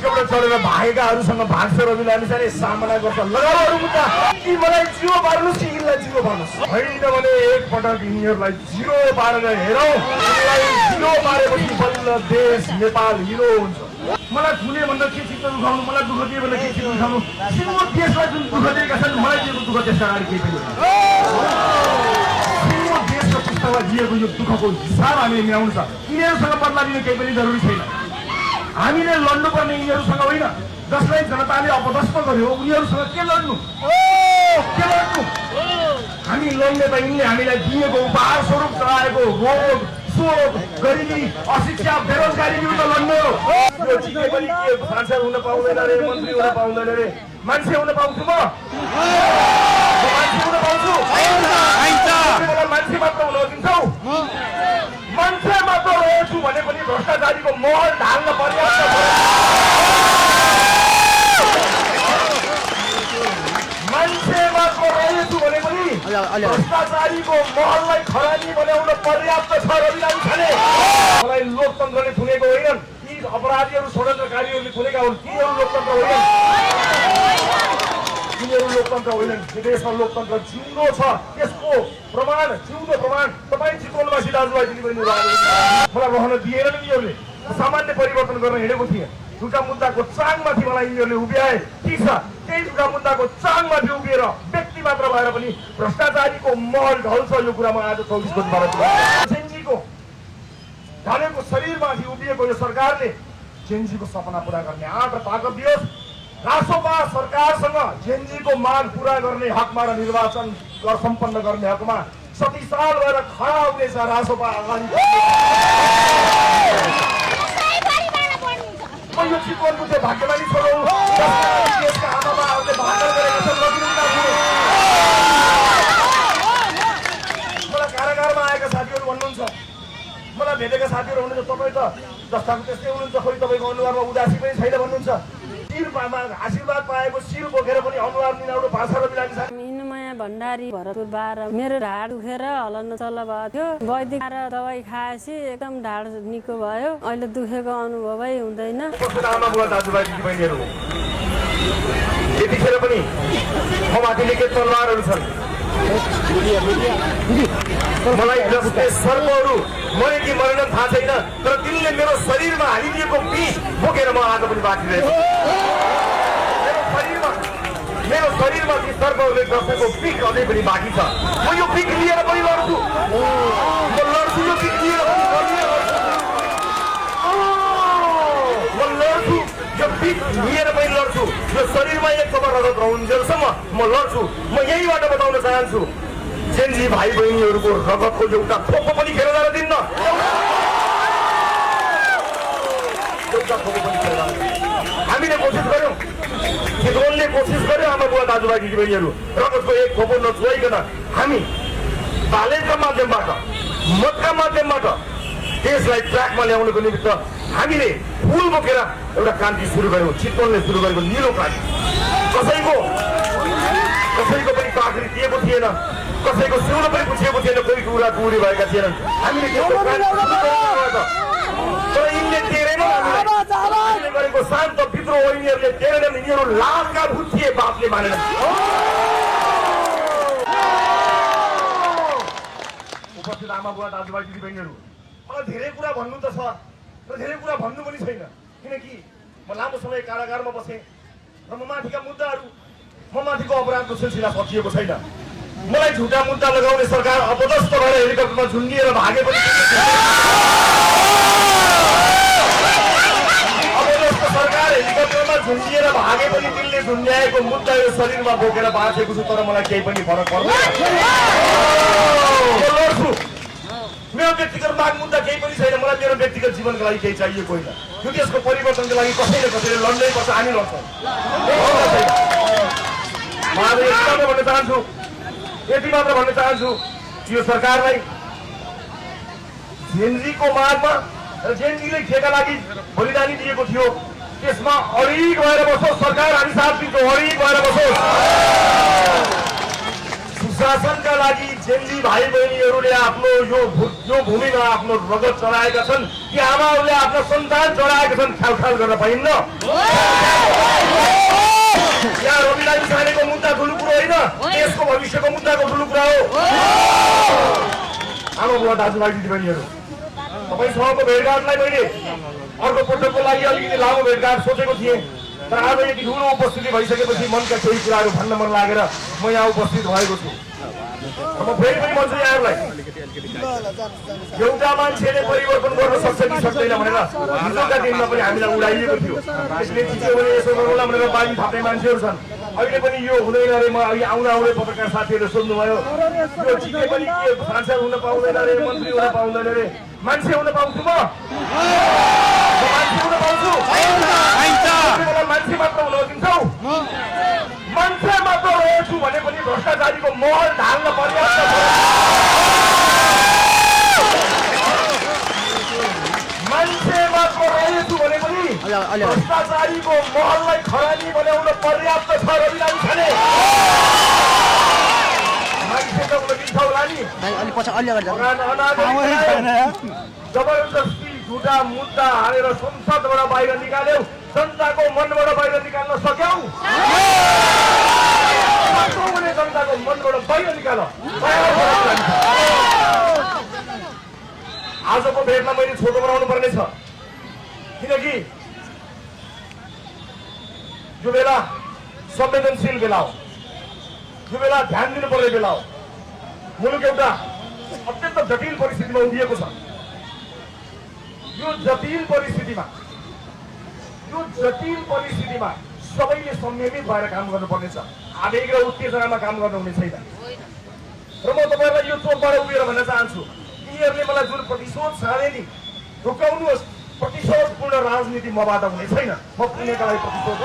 Helicopter चढेर भागेकाहरूसँग भाग्छ रवि लामिछाने सामना गर्छ लगाउहरू मुद्दा कि मलाई जिरो पार्नुहोस् कि यिनलाई जिरो पार्नुहोस् होइन भने एकपटक यिनीहरूलाई जिरो पारेर हेरौँ जिरो पारेपछि बल्ल देश नेपाल हिरो हुन्छ मलाई ठुले भन्दा के चित्त दुखाउनु मलाई दुःख दिए भन्दा के चित्त दुखाउनु सिङ्गो देशलाई जुन दुःख दिएका छन् मलाई दिएको दुःख त्यसका अगाडि केही पनि सिङ्गो देशको पुस्तामा दिएको यो दुःखको हिसाब हामीले मिलाउनु छ यिनीहरूसँग बदला लिनु केही पनि जरुरी छैन हामीले लड्नुपर्ने यिनीहरूसँग होइन जसलाई जनताले अपदस्थ गर्यो उनीहरूसँग के लड्नु हामी लड्ने त यिनले हामीलाई दिएको उपहार स्वरूप चलाएको रोग शोक गरिबी अशिक्षा बेरोजगारी विरुद्ध लड्नु यो चिजे पनि के सांसद हुन पाउँदैन रे मन्त्री हुन पाउँदैन रे मान्छे हुन पाउँछु म मान्छे हुन पाउँछु मान्छे मात्र हुन दिन्छौ मान्छे मात्र रहेछु भने पनि भ्रष्टाचारीको महल ढाल्न पर्याप्त मान्छे मात्र रहेछु भने पनि भ्रष्टाचारीको महललाई खरानी बनाउन पर्याप्त छ रवि लामिछाने मलाई लोकतन्त्रले थुनेको होइनन् यी अपराधीहरू षड्यन्त्रकारीहरूले थुनेका हुन् तिनीहरू लोकतन्त्र होइनन् तिनीहरू लोकतन्त्र होइनन् देशमा लोकतन्त्र जिउँदो छ त्यसको प्रमाण जिउँदो प्रमाण तपाईँ चितवनवासी दाजुभाइ दिदीबहिनी मलाई रहन दिएन नि यिनीहरूले सामान्य परिवर्तन गर्न हिँडेको थिएँ झुटा मुद्दाको चाङमाथि मलाई यिनीहरूले उभिआए ठिक छ त्यही झुटा मुद्दाको चाङमाथि उभिएर व्यक्ति मात्र भएर पनि भ्रष्टाचारीको महल ढल्छ यो कुरामा आज 24 गतिबाट जेनजीको ढलेको शरीरमाथि उभिएको यो सरकारले जेनजीको सपना पुरा गर्ने आँट र ताकत दियोस् रासोपा सरकारसँग जेनजीको माग पुरा गर्ने हकमा र निर्वाचन सम्पन्न गर्ने हकमा शक्तिशाल भएर खडा हुनेछ रासोपा अगाडि यो चितवनको चाहिँ भाग्यमानी छोडौँ देशका आमाबाहरूले भागल गरेका छन् मलाई कारागारमा आएका साथीहरू भन्नुहुन्छ मलाई भेटेका साथीहरू हुनुहुन्छ तपाईँ त जस्ताको त्यस्तै हुनुहुन्छ खोइ तपाईँको अनुहारमा उदासी पनि छैन भन्नुहुन्छ शिरमा आशीर्वाद पाएको शिर बोकेर पनि अनुहार निनाउरो भाषा र बिलामी छ मिनुमाया भण्डारी भरतपुर 12 मेरो ढाड दुखेर हल्न चल्न भयो थियो वैदिक दबाई खाएपछि एकदम ढाड निको भयो अहिले दुखेको अनुभवै हुँदैन आमा बुवा दाजुभाइ दिदीबहिनीहरू यतिखेर पनि ममाथि निकै तलवारहरू छन् मलाई जस्तै सर्पहरू मरे कि मरेन थाहा छैन तर तिनले मेरो शरीरमा हालिदिएको विष बोकेर म आज पनि बाँचिरहेको मेरो शरीरमा ती सर्पहरूले दसेको पिक अझै पनि बाँकी छ म यो पिक लिएर पनि लड्छु यो पिक लिएर म लड्छु यो पिक लिएर पनि लड्छु यो शरीरमा एक थोपा रगत रहन्जेलसम्म म लड्छु म यहीबाट बताउन चाहन्छु जेनजी भाइ बहिनीहरूको रगतको एउटा थोपो पनि खेर जान दिन्न हामीले कोसिस गर्यौँ चितवनले कोसिस गर्यो आमा बुवा दाजुभाइ दिदीबहिनीहरू रगतको एक थोपो नछुवाइकन हामी बालेका माध्यमबाट मतका माध्यमबाट देशलाई ट्र्याकमा ल्याउनको निमित्त हामीले फुल बोकेर एउटा क्रान्ति सुरु गर्यौँ चितवनले सुरु गरेको निलो क्रान्ति कसैको पनि काखरी दिएको थिएन कसैको सिउलो पनि पुछेको थिएन कोही कुरा कुरी भएका थिएनन् हामीले तर यिनले तेरेन हामीले गरेको शान्त विद्रोह यिनीहरूले तेरेनन् यिनीहरू लालका भूत थिए बापले मानेन उपस्थित आमा बुवा दाजुभाइ दिदीबहिनीहरू मलाई धेरै कुरा भन्नु त छ र धेरै कुरा भन्नु पनि छैन किनकि म लामो समय कारागारमा बसेँ र म माथिका मुद्दाहरू म माथिको अपराधको सिलसिला सकिएको छैन मलाई झुटा मुद्दा लगाउने सरकार अपदस्थ भएर हेलिकप्टरमा झुन्डिएर भागे पनि अपदस्थ सरकार हेलिकप्टरमा झुन्डिएर भागे पनि तिनले झुन्ड्याएको मुद्दा यो शरीरमा बोकेर बाँचेको छु तर मलाई केही पनि फरक पर्दैन मेरो व्यक्तिगत माग मुद्दा केही पनि छैन मलाई मेरो व्यक्तिगत जीवनको लागि केही चाहिएको होइन यो देशको परिवर्तनको लागि कसैले लड्नै पर्छ हामी लड्छौँ यति मात्र भन्न चाहन्छु यो सरकारलाई जेनजीको मागमा र जेनजीले केका लागि बलिदानी दिएको थियो त्यसमा अडिग भएर बसोस् सरकार हामी साथ दिन्छौँ अडिग भएर बसोस् सुशासनका लागि जेन्जी भाइ बहिनीहरूले आफ्नो यो भूमिमा आफ्नो रगत चढाएका छन् कि आमाहरूले आफ्नो सन्तान चढाएका छन् ख्याल गर्न पाइन्न। यहाँ रवि लामिछानेको मुद्दा ठुलो कुरो होइन, देशको भविष्यको मुद्दाको ठुलो कुरा हो। आमा बुवा दाजुभाइ दिदीबहिनीहरू, तपाईँसँगको भेटघाटलाई मैले अर्को पटकको लागि अलिकति लामो भेटघाट सोचेको थिएँ, तर आज यति ठुलो उपस्थिति भइसकेपछि मनका केही कुराहरू भन्न मन लागेर म यहाँ उपस्थित भएको छु। म फेरि पनि भन्छु यहाँहरूलाई, एउटा मान्छेले परिवर्तन गर्न सक्छ कि सक्दैन भनेर हिजोका दिनमा पनि हामीलाई उडाइएको थियो। त्यसले चिच्यो भने यसो गरौँला भनेर बाजी थाप्ने मान्छेहरू छन्। अहिले पनि यो हुँदैन अरे, म अघि आउँदै पत्रकार साथीहरूले सोध्नुभयो यो चिके पनि के सांसद हुन पाउँदैन अरे, मन्त्री हुन पाउँदैन अरे। मान्छे हुन पाउँछु म मान्छे हुन पाउँछु? मान्छे मात्र हुन दिन्छौ? मान्छे मात्र रहेछु भने पनि भ्रष्टाचारीको महल ढाल्न पर्याप्त छ। मान्छे मात्र रहेछु भने पनि भ्रष्टाचारीको महललाई खरानी बनाउन पर्याप्त छ। रवि लामिछाने मान्छे त हुन दिन्छ होला नि? जबरजस्ती झुटा मुद्दा हालेर संसदबाट बाहिर निकाल्यौ, जनताको मनबाट बाहिर निकाल्न सक्यौ? जनताको मनबाट बाहिर निकाल। आजको भेटमा मैले छोटो बनाउनु पर्नेछ, किनकि यो बेला संवेदनशील बेला हो, यो बेला ध्यान दिनुपर्ने बेला हो। मुलुक एउटा अत्यन्त जटिल परिस्थितिमा उभिएको छ। यो जटिल परिस्थितिमा सबैले संयमित भएर काम गर्नुपर्नेछ। आवेग र उत्तेजनामा काम गर्नु हुने छैन। र म तपाईँलाई यो चोकबाट उभिएर भन्न चाहन्छु, यिनीहरूले मलाई जुन प्रतिशोध छाडे नि, रोकाउनुहोस्। प्रतिशोधपूर्ण राजनीति मबाट हुने छैन। म पुण्यका लागि प्रतिशोध,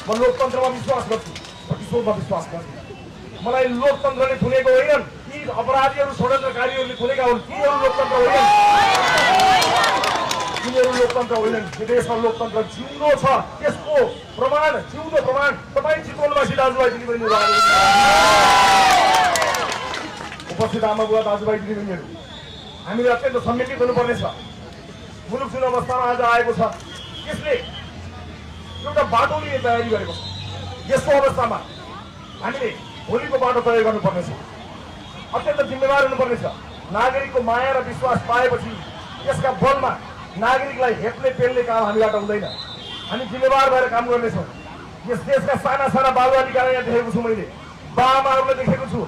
म लोकतन्त्रमा विश्वास गर्छु, प्रतिशोधमा विश्वास गर्छु। मलाई लोकतन्त्रले थुनेको होइनन्, यी अपराधीहरू षड्यन्त्रकारीहरूले थुनेका हुन्। यिनीहरू लोकतन्त्र होइनन्, यिनीहरू लोकतन्त्र होइनन्। यो देशमा लोकतन्त्र जिउँदो छ, त्यसको प्रमाण, जिउँदो प्रमाण तपाईँ चितवनवासी दाजुभाइ दिदीबहिनीहरू, उपस्थित आमा बुवा दाजुभाइ दिदीबहिनीहरू, हामीले अत्यन्त संयमित हुनुपर्नेछ। मुलुक जुन अवस्थामा आज आएको छ, यसले एउटा बाटो लिने तयारी गरेको छ। यस्तो अवस्थामा हामीले भोलिको बाटो तय गर्नुपर्नेछ। अत्यन्त जिम्मेवार हुनुपर्नेछ। नागरिकको माया र विश्वास पाएपछि यसका बलमा नागरिकलाई हेप्ने पेल्ने काम हामीबाट हुँदैन। हामी जिम्मेवार भएर काम गर्नेछौँ। यस देशका साना साना बालबालिकालाई यहाँ देखेको छु मैले, बाआमाहरूलाई देखेको छु।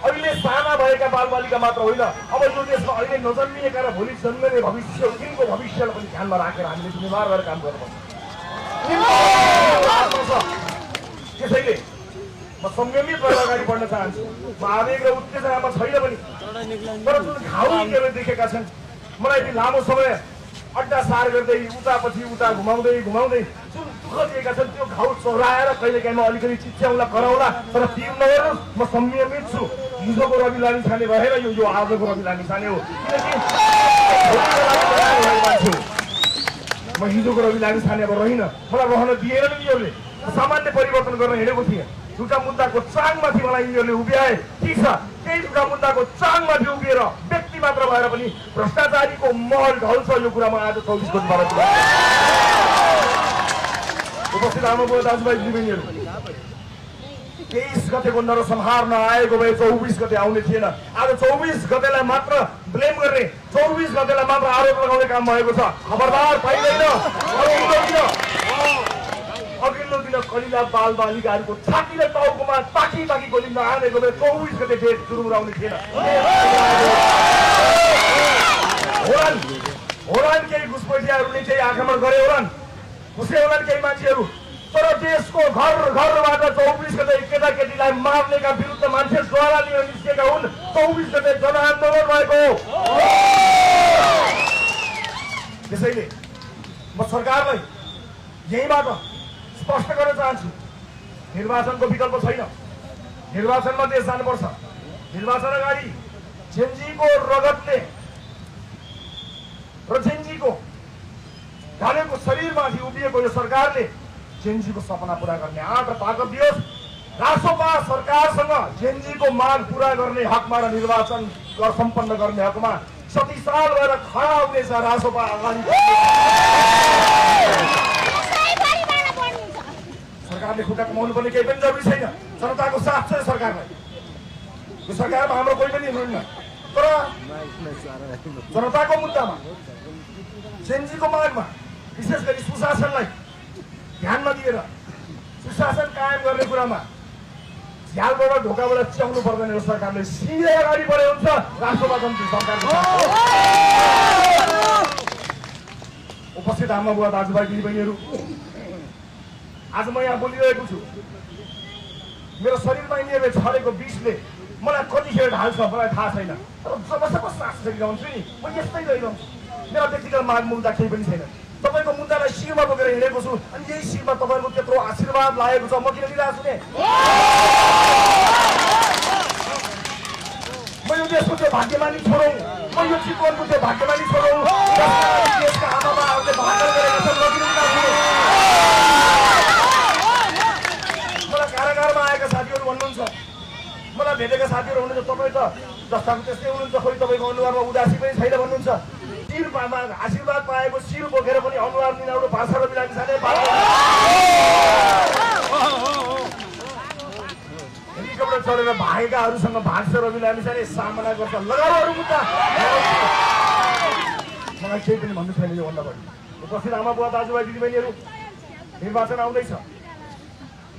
अहिले साना भएका बालबालिका मात्र होइन, अब यो देशमा अहिले नजन्मिएका र भोलि जन्मिने भविष्य, तिनको भविष्यलाई पनि ध्यानमा राखेर हामीले जिम्मेवार भएर काम गर्नुपर्छ। त्यसैले म संयमित भएर अगाडि बढ्न चाहन्छु। म आवेग र उत्तेजनामा छैन पनि, तर जुन घाउ देखेका छन्, मलाई यति लामो समय अड्डा सार गर्दै उतापछि उता घुमाउँदै जुन दुःख दिएका छन्, त्यो घाउ चौराएर कहिलेकाहीँ म अलिकति चिच्याउला कराउला, तर तिर नगर्नुहोस्। म संयमित छु। हिजोको रवि लामिछाने भएर यो आजको रवि लामिछाने हो। किनकि म हिजोको रवि लामिछाने अब रहिन, मलाई रहन दिएन नि यिनीहरूले। सामान्य परिवर्तन गर्न हिँडेको थिएँ। झुटा मुद्दाको चाङमाथि मलाई यिनीहरूले उभ्याए, ठिक छ। त्यही झुटा मुद्दाको चाङमाथि उभिएर व्यक्ति मात्र भएर पनि भ्रष्टाचारीको महल ढल्छ, यो कुरा म आज 24 गतिबाट उपस्थित आमा बुवा दाजुभाइ दिदीबहिनीहरू, 23 गतेको नरसंहार नआएको भए 24 गते आउने थिएन। आज 24 गतेलाई मात्र ब्लेम गर्ने, 24 गतेलाई मात्र आरोप लगाउने काम भएको छ। खबरदार पाइँदैन। अघिल्लो दिन कलिला बालबालिकाहरूको छाती र टाउकोमा ताकी गोली नहानेको भए 24 गते डेट सुरुराउने थिएन। होलान् केही घुसपैठियाहरूले केही आक्रमण गरे होलान्, घुसे होलान् केही मान्छेहरू, तर देशको घरबाट 24 गते केटाकेटीलाई मार्नेका विरुद्ध मान्छे ज्वाला लिएर निस्केका हुन्। 24 गते जनआन्दोलन भएको हो। त्यसैले म सरकारलाई यहीँबाट स्पष्ट गर्न चाहन्छु, निर्वाचनको विकल्प छैन। निर्वाचनमा देश जानुपर्छ। निर्वाचन अगाडि जेन्जीको रगतले र जेन्जीको ढालेको शरीरमाथि उभिएको यो सरकारले जेन्जीको सपना पूरा गर्ने आँट र ताकत दियोस्। राष्ट्रपा सरकारसँग जेनजीको माग पूरा गर्ने हकमा र निर्वाचन सम्पन्न गर्ने हकमा 37 साल भएर खडा हुनेछ राष्ट्रपा अगाडि। सरकारले खुट्टा कमाउनु पर्ने केही पनि जरुरी छैन। जनताको साथ छ सरकारलाई। यो सरकारमा हाम्रो कोही पनि हुनुहुन्न, तर जनताको मुद्दामा जेनजीको मागमा विशेष गरी सुशासनलाई ध्यानमा दिएर सुशासन कायम गर्ने कुरामा झ्यालबाट ढोकाबाट च्याउनु पर्दैन। यो सरकारले सिधै अगाडि बढे हुन्छ राष्ट्रपा जन्ती सरकारको। उपस्थित आमा बुवा दाजुभाइ दिदीबहिनीहरू, आज म यहाँ बोलिरहेको छु। मेरो शरीरमा यिनीहरूले छरेको विषले मलाई कतिखेर ढाल्छ मलाई थाहा छैन, तर जबसम्म सास छरिरहन्छु नि म यस्तै गइरहन्छु। मेरो व्यक्तिगत माग मुद्दा केही पनि छैन। तपाईँको मुद्दालाई शिरमा बोकेर हिँडेको छु अनि यही शिरमा तपाईँको त्यत्रो आशीर्वाद लागेको छ। म किन दिइरहेको छु नि? म यो देशको त्यो भाग्यमानी छोडौँ, म यो चितवनको त्यो भाग्यमानी छोडौँ देशका आमाबाहरूले भागल गरेका छन्। म किन दिइरहेको छु? मलाई कारागारमा आएका साथीहरू भन्नुहुन्छ, मलाई भेटेका साथीहरू हुनुहुन्छ, तपाईँ त जस्ताको त्यस्तै हुनुहुन्छ, खोइ तपाईँको अनुहारमा उदासी पनि छैन भन्नुहुन्छ। शिरमा आशीर्वाद पाएको शिर बोकेर पनि अनुहार निनाउरो भाषा र बिरामी साथै हेलिकप्टर चढेर भागेकाहरूसँग भाग्छ र बिरामी साथै सामना गर्छ। लगाउहरू मुद्दा मलाई केही पनि भन्नु छैन। योभन्दा बढी उपस्थित आमा बुवा दाजुभाइ दिदीबहिनीहरू, निर्वाचन आउँदैछ।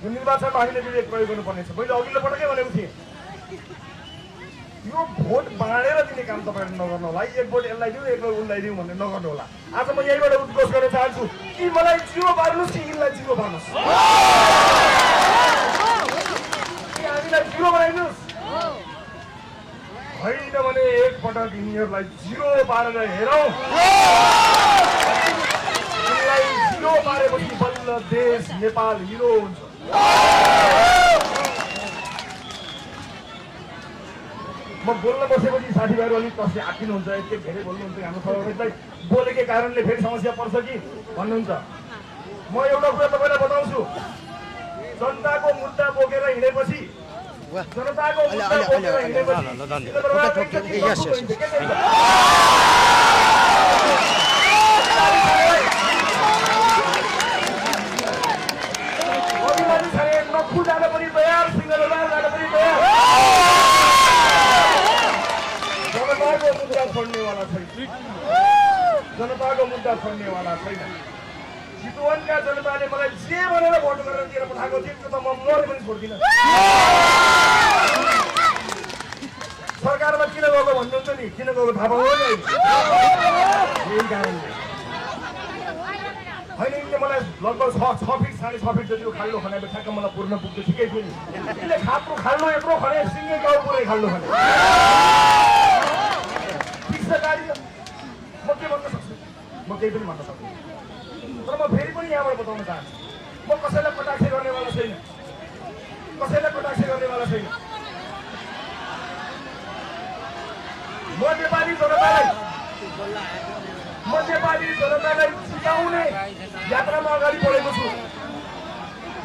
यो निर्वाचनमा हामीले विवेक प्रयोग गर्नुपर्नेछ। मैले अघिल्लो पटकै भनेको थिएँ, यो भोट बाँडेर दिने काम तपाईँहरूले नगर्नु होला। एक भोट यसलाई दिउँ एक भोट उसलाई दिउँ भन्ने नगर्नु होला। आज म यहीबाट उद्घोष गर्न चाहन्छु कि मलाई जिरो पार्नुहोस् कि यिनलाई जिरो पार्नुहोस्, कि हामीलाई जिरो बनाइदिनुहोस्। होइन भने एकपटक यिनीहरूलाई जिरो पारेर हेरौँ। यिनलाई जिरो पारेपछि बल्ल देश नेपाल हिरो हुन्छ। म बोल्न बसेपछि साथीभाइहरू अलिक कसले आत्तिनुहुन्छ, यति धेरै बोल्नुहुन्छ। हाम्रो सभापतिलाई बोलेकै कारणले फेरि समस्या पर्छ कि भन्नुहुन्छ। म एउटा कुरा तपाईँलाई बताउँछु, जनताको मुद्दा बोकेर हिँडेपछि नखु जान पनि तयार, सिंहदरबार जान पनि तयार। जनताको मुद्दा छोड्नेवाला छैन, जनताको मुद्दा छोड्नेवाला छैन। चितवनका जनताले मलाई जे भनेर भोट गरेर दिएर पठाएको थियो त्यो त म मरे पनि छोड्दिनँ। सरकारमा किन गएको भन्नुहुन्छ नि, किन गएको थाहा पाउनु नि? यही कारणले होइन। यिनले मलाई लगभग 6 फिट 6.5 फिट जतिको खाल्डो खनाएको ठ्याक्क मलाई पूर्ण पुग्थ्यो, ठिकै थियो नि। यिनले खाप्रो खाल्डो यत्रो खने, सिङ्गै गाउँ पुरै खाल्डो खने। म के भन्न सक्छु? म केही पनि भन्न सक्छु। तर म फेरि पनि यहाँबाट बताउन चाहन्छु, म कसैलाई कटाक्ष गर्नेवाला छैन, कसैलाई कटाक्ष गर्नेवाला छैन। म नेपाली जनतालाई जिताउने यात्रामा अगाडि बढेको छु।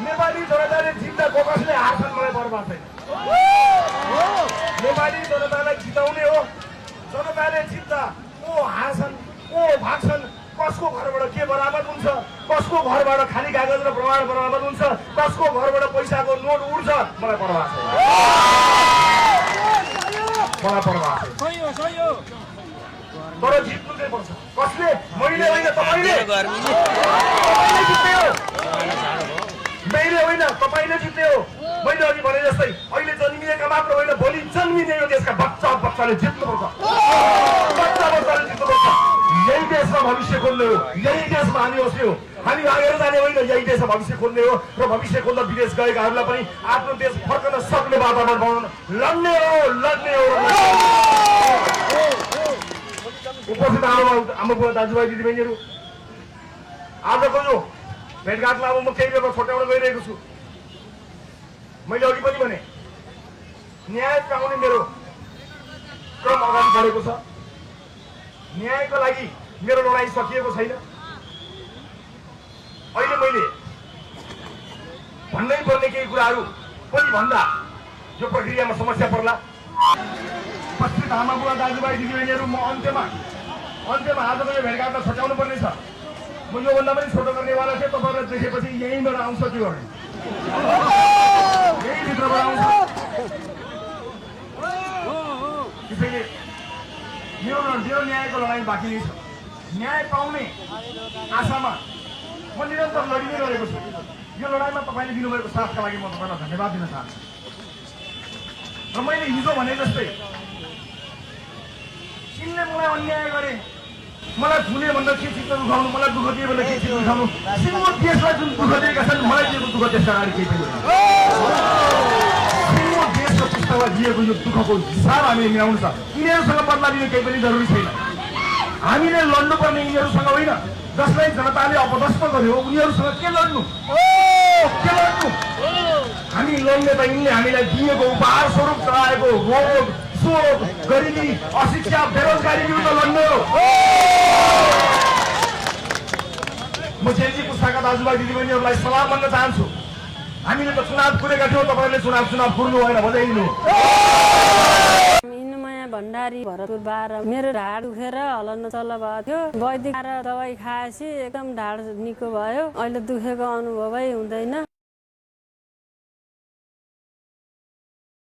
नेपाली जनताले जित्दा कसले हार्छन् मलाई बर्बाद छैन। नेपाली जनतालाई जिताउने हो। जनताले जित्दा को हार्छन् को भाग्छन्, कसको घरबाट के बरामद हुन्छ, कसको घरबाट खाली कागज र प्रमाण बरामद हुन्छ, कसको घरबाट पैसाको नोट उड्छ, मलाई परवाह छैन। मलाई परवाह छैन। तर जित्नु चाहिँ पर्छ। कसले? मैले होइन, तपाईँले जित्ने हो। मैले होइन, तपाईँले जित्ने हो। मैले अघि भने जस्तै अहिले जन्मिएका मात्र होइन, भोलि जन्मिने यो देशका बच्चाले जित्नुपर्छ। बच्चाले जित्नुपर्छ। यही देशमा भविष्य खोल्ने हो, यही देशमा हामी बस्ने हो। हामी भागेर जाने होइन, यही देशमा भविष्य खोल्ने हो। र भविष्य खोल्दा विदेश गएकाहरूलाई पनि आफ्नो देश फर्कन सक्ने वातावरण बनाउन लड्ने हो। उपस्थित आमा बुवा दाजुभाइ दिदीबहिनीहरू, आजको यो भेटघाटमा अब म केही बेर छोट्याउन गइरहेको छु। मैले अघि पनि भने न्याय पाउने मेरो क्रम अगाडि बढेको छ। न्यायको लागि मेरो लडाईँ सकिएको छैन। अहिले मैले भन्नै पर्ने केही कुराहरू पनि भन्दा यो प्रक्रियामा समस्या पर्ला। उपस्थित आमा बुवा दाजुभाइ दिदीबहिनीहरू, म अन्त्यमा आजको यो भेटघाट छटाउनु पर्ने छ। म योभन्दा पनि छोटो गर्नेवाला थिएँ, तपाईँहरूलाई देखेपछि यहीँबाट आउँछ त्यो गर्ने, यही भित्रबाट आउँछ। त्यसैले मेरो न्यायको लडाइँ बाँकी नै छ। न्याय पाउने आशामा म निरन्तर लडिँदै रहेको छु। यो लडाइँमा तपाईँले दिनुभएको साथका लागि म तपाईँलाई धन्यवाद दिन चाहन्छु। र मैले हिजो भने जस्तै चिनले मलाई अन्याय गरे, मलाई धुने भन्दा के चित्त दुखाउनु, मलाई दुःख दिए भन्दा के चित्त दुखाउनु, सिङ्गो देशलाई जुन दुःख दिएका छन् मलाई दिएको दुःख त्यसका अगाडि केही पनि सिङ्गो देशको पुस्तालाई दिएको यो दुःखको हिसाब हामीले मिलाउनु छ। यिनीहरूसँग बदला दिने केही पनि जरुरी छैन। हामीले लड्नुपर्ने यिनीहरूसँग होइन, जसलाई जनताले अपदस्थ गर्यो उनीहरूसँग के लड्नु, के लड्नु। हामी लड्ने त यिनले हामीलाई दिएको उपहार स्वरूप चलाएको रोग शोक गरिबी अशिक्षा बेरोजगारी विरुद्ध लड्नु हो। म जेनजी पुस्ताका दाजुभाइ दिदीबहिनीहरूलाई सल्लाह भन्न चाहन्छु, हामीले त चुनाव कुरेका थियौँ, तपाईँहरूले चुनाव कुर्नु भएन, बजाइदिनु। भण्डारी भरतपुर 12 मेरो ढाड दुखेर हल्न चल्न भएको थियो। वैदिक दबाई खाएपछि एकदम ढाड निको भयो। अहिले दुखेको अनुभवै हुँदैन।